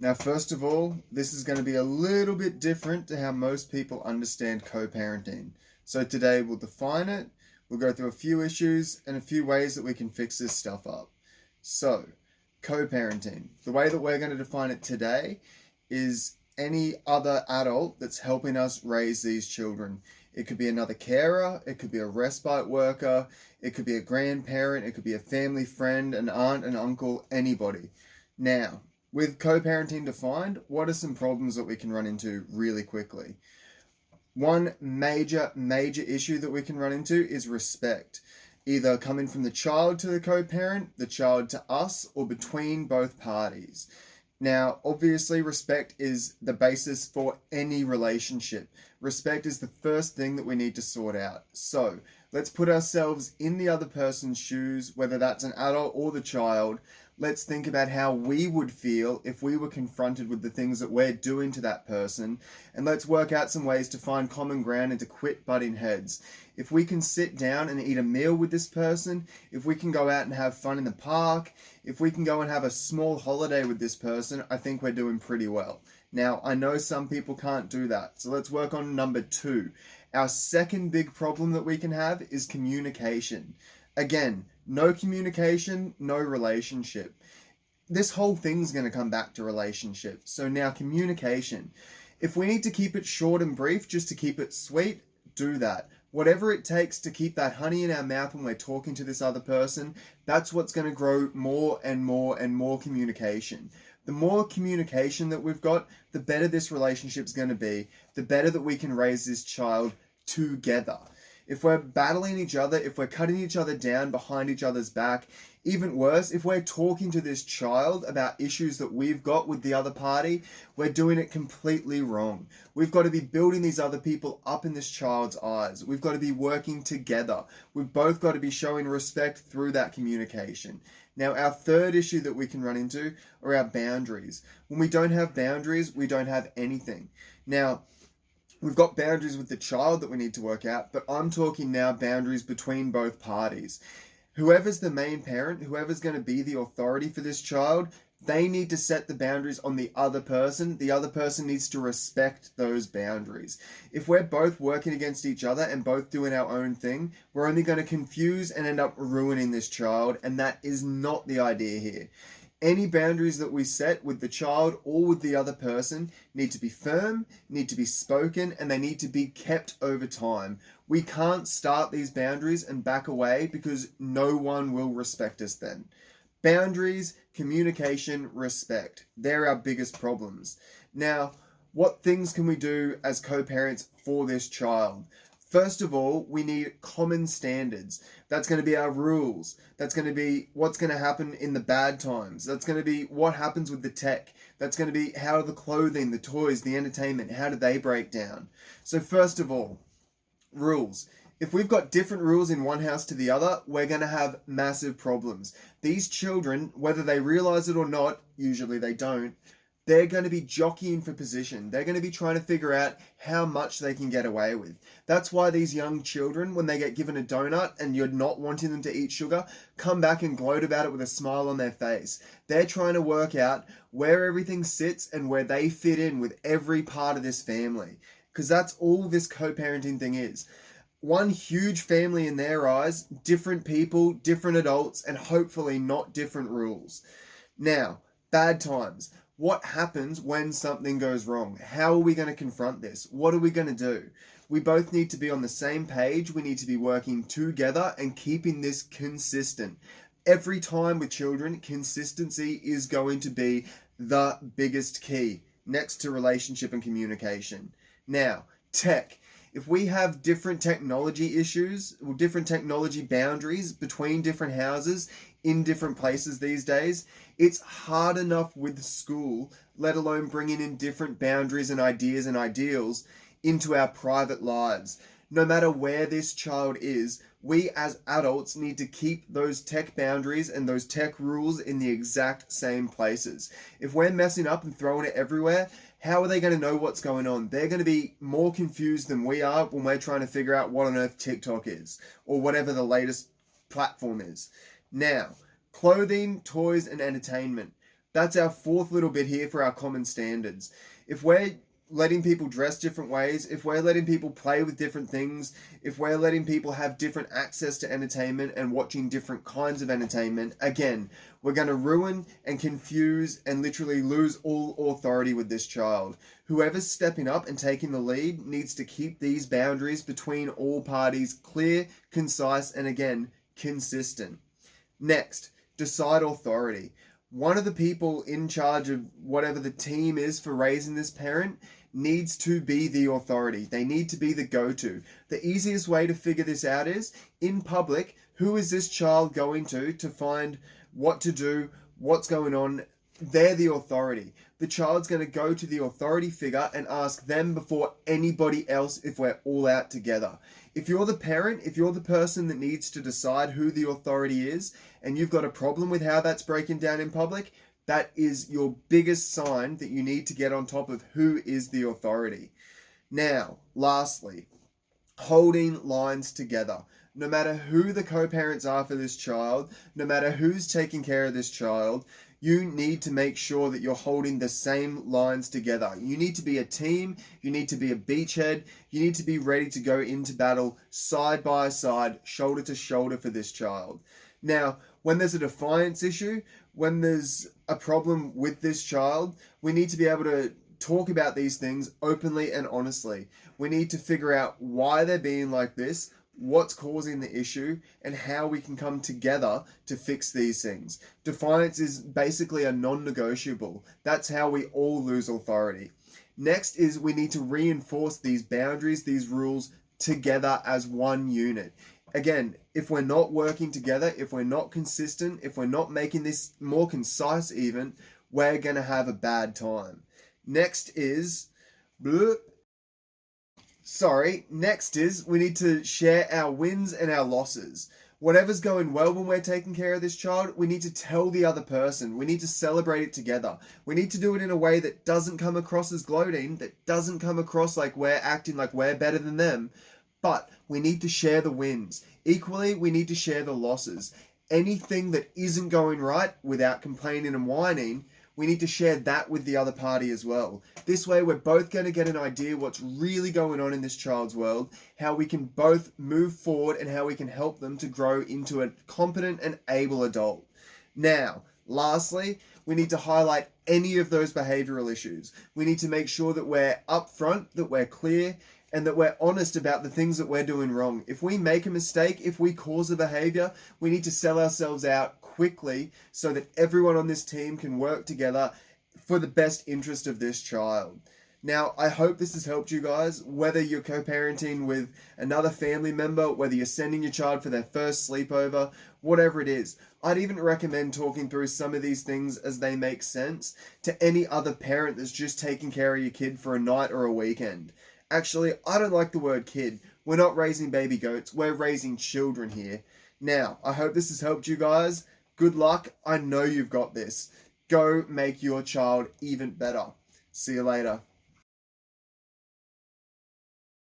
Now, first of all, this is going to be a little bit different to how most people understand co-parenting. So today we'll define it, we'll go through a few issues and a few ways that we can fix this stuff up. So, co-parenting. The way that we're going to define it today is any other adult that's helping us raise these children. It could be another carer, it could be a respite worker, it could be a grandparent, it could be a family friend, an aunt, an uncle, anybody. Now, with co-parenting defined, what are some problems that we can run into really quickly? One major issue that we can run into is respect, either coming from the child to the co-parent, the child to us, or between both parties. Now, obviously, respect is the basis for any relationship. Respect is the first thing that we need to sort out. So, let's put ourselves in the other person's shoes, whether that's an adult or the child. Let's think about how we would feel if we were confronted with the things that we're doing to that person, and let's work out some ways to find common ground and to quit butting heads. If we can sit down and eat a meal with this person, if we can go out and have fun in the park, if we can go and have a small holiday with this person, I think we're doing pretty well. Now, I know some people can't do that, so let's work on number 2. Our second big problem that we can have is communication. Again, no communication, no relationship. This whole thing's going to come back to relationship. So now communication. If we need to keep it short and brief just to keep it sweet, do that. Whatever it takes to keep that honey in our mouth when we're talking to this other person, that's what's going to grow more and more and more communication. The more communication that we've got, the better this relationship's going to be, the better that we can raise this child together. If we're battling each other, if we're cutting each other down behind each other's back, even worse, if we're talking to this child about issues that we've got with the other party, we're doing it completely wrong. We've got to be building these other people up in this child's eyes. We've got to be working together. We've both got to be showing respect through that communication. Now, our third issue that we can run into are our boundaries. When we don't have boundaries, we don't have anything. Now, we've got boundaries with the child that we need to work out, but I'm talking now boundaries between both parties. Whoever's the main parent, whoever's going to be the authority for this child, they need to set the boundaries on the other person. The other person needs to respect those boundaries. If we're both working against each other and both doing our own thing, we're only going to confuse and end up ruining this child, and that is not the idea here. Any boundaries that we set with the child or with the other person need to be firm, need to be spoken, and they need to be kept over time. We can't start these boundaries and back away because no one will respect us then. Boundaries, communication, respect. They're our biggest problems. Now, what things can we do as co-parents for this child? First of all, we need common standards. That's going to be our rules. That's going to be what's going to happen in the bad times. That's going to be what happens with the tech. That's going to be how the clothing, the toys, the entertainment, how do they break down? So first of all, rules. If we've got different rules in one house to the other, we're going to have massive problems. These children, whether they realize it or not, usually they don't, they're going to be jockeying for position. They're going to be trying to figure out how much they can get away with. That's why these young children, when they get given a donut and you're not wanting them to eat sugar, come back and gloat about it with a smile on their face. They're trying to work out where everything sits and where they fit in with every part of this family. Because that's all this co-parenting thing is. One huge family in their eyes, different people, different adults, and hopefully not different rules. Now, bad times. What happens when something goes wrong? How are we going to confront this? What are we going to do? We both need to be on the same page. We need to be working together and keeping this consistent. Every time with children, consistency is going to be the biggest key next to relationship and communication. Now, tech. If we have different technology issues or different technology boundaries between different houses in different places these days, it's hard enough with school, let alone bringing in different boundaries and ideas and ideals into our private lives. No matter where this child is, we as adults need to keep those tech boundaries and those tech rules in the exact same places. If we're messing up and throwing it everywhere, how are they going to know what's going on? They're going to be more confused than we are when we're trying to figure out what on earth TikTok is or whatever the latest platform is. Now, clothing, toys, and entertainment. That's our fourth little bit here for our common standards. If we're letting people dress different ways, if we're letting people play with different things, if we're letting people have different access to entertainment and watching different kinds of entertainment, again, we're going to ruin and confuse and literally lose all authority with this child. Whoever's stepping up and taking the lead needs to keep these boundaries between all parties clear, concise, and again, consistent. Next, decide authority. One of the people in charge of whatever the team is for raising this parent needs to be the authority. They need to be the go-to. The easiest way to figure this out is in public, who is this child going to find what to do, what's going on? They're the authority. The child's going to go to the authority figure and ask them before anybody else if we're all out together. If you're the parent, if you're the person that needs to decide who the authority is, and you've got a problem with how that's breaking down in public, that is your biggest sign that you need to get on top of who is the authority. Now, lastly, holding lines together. No matter who the co-parents are for this child, no matter who's taking care of this child, you need to make sure that you're holding the same lines together. You need to be a team, you need to be a beachhead, you need to be ready to go into battle side by side, shoulder to shoulder for this child. Now, when there's a defiance issue, when there's a problem with this child, we need to be able to talk about these things openly and honestly. We need to figure out why they're being like this, what's causing the issue, and how we can come together to fix these things. Defiance is basically a non-negotiable. That's how we all lose authority. Next is we need to reinforce these boundaries, these rules together as one unit. Again, if we're not working together, if we're not consistent, if we're not making this more concise even, we're going to have a bad time. Next is we need to share our wins and our losses. Whatever's going well when we're taking care of this child, we need to tell the other person. We need to celebrate it together. We need to do it in a way that doesn't come across as gloating, that doesn't come across like we're acting like we're better than them. But we need to share the wins. Equally, we need to share the losses. Anything that isn't going right without complaining and whining, we need to share that with the other party as well. This way, we're both going to get an idea what's really going on in this child's world, how we can both move forward, and how we can help them to grow into a competent and able adult. Now, lastly, we need to highlight any of those behavioral issues. We need to make sure that we're upfront, that we're clear, and that we're honest about the things that we're doing wrong. If we make a mistake, if we cause a behavior, we need to sell ourselves out quickly so that everyone on this team can work together for the best interest of this child. Now, I hope this has helped you guys, whether you're co-parenting with another family member, whether you're sending your child for their first sleepover, whatever it is. I'd even recommend talking through some of these things as they make sense to any other parent that's just taking care of your kid for a night or a weekend. Actually, I don't like the word kid. We're not raising baby goats. We're raising children here. Now, I hope this has helped you guys. Good luck. I know you've got this. Go make your child even better. See you later.